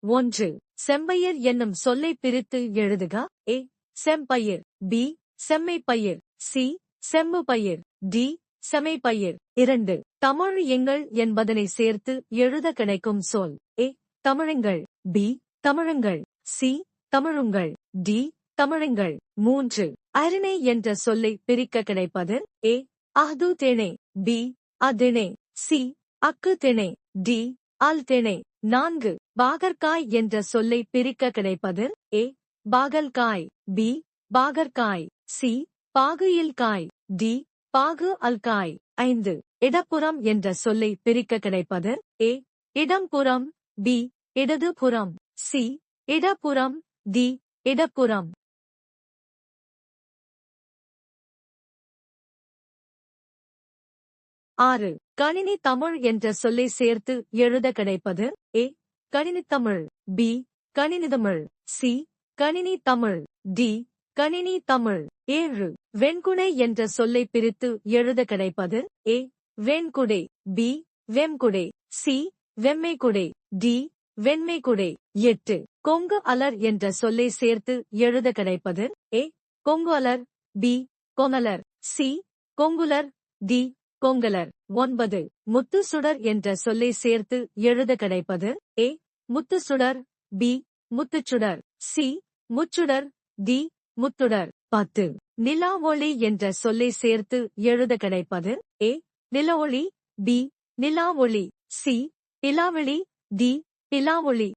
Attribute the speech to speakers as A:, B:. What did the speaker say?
A: 1. செம்பயிர் என்னும் சொல்லை பிரித்து எழுதுக. A. செம்பயிர். B. செம்மைப்பயிர். C. செம்புபயிர். D. செமைப்பயிர். 2. Tamil எங்கள் என்பதனை சேர்த்து எழுத கிடைக்கும் சொல். A. தமிழுங்கள். B. தமிழுங்கள். C. தமிழுங்கள். D. தமிழுங்கள். 3. அரிணை என்ற சொல்லை பிரிக்க கிடைப்பது. A. அஹ்து திணை. B. அதிணை. C. அக்கு திணை. D. அல் திணை. 4. பாகற்காய் என்ற சொல்லை பிரிக்க கிடைப்பது. A. பாகல்காய். B. பாகற்காய். C. பாகு இல்காய். D. பாகு அல்காய். 5. இடப்புறம் என்ற சொல்லை பிரிக்க கிடைப்பது. A. இடம்புறம். B. இடதுபுறம். C. இடப்புறம். D. இடப்புறம். 6. கணினி தமிழ் என்ற சொல்லை சேர்த்து எழுத கிடைப்பது. A. கணினித்தமிழ். B. கணினிதமிழ். C. கணினி தமிழ். D. கணினி தமிழ். 7. வெண்குடை என்ற சொல்லை பிரித்து எழுத கிடைப்பது. A. வெண்குடை. B. வெம்குடை. C. வெம்மைக்குடை. D. வெண்மைக்குடை. 8. Kongu அலர் என்ற சொல்லை சேர்த்து எழுத கிடைப்பது. A. கொங்கு அலர். B. கொங்கலர். C. கொங்குலர். D. கொங்கலர். 9. முத்து சுடர் என்ற சொல்லை சேர்த்து எழுத கிடைப்பது. A. முத்துச்சுடர். B. முத்துச்சுடர். C. முச்சுடர். D. முத்துடர். 10. நிலாவொளி என்ற சொல்லை சேர்த்து எழுத கிடைப்பது. A. நிலவொளி. B. நிலாவொளி. C. Nilaveli. D. நிலாவொளி.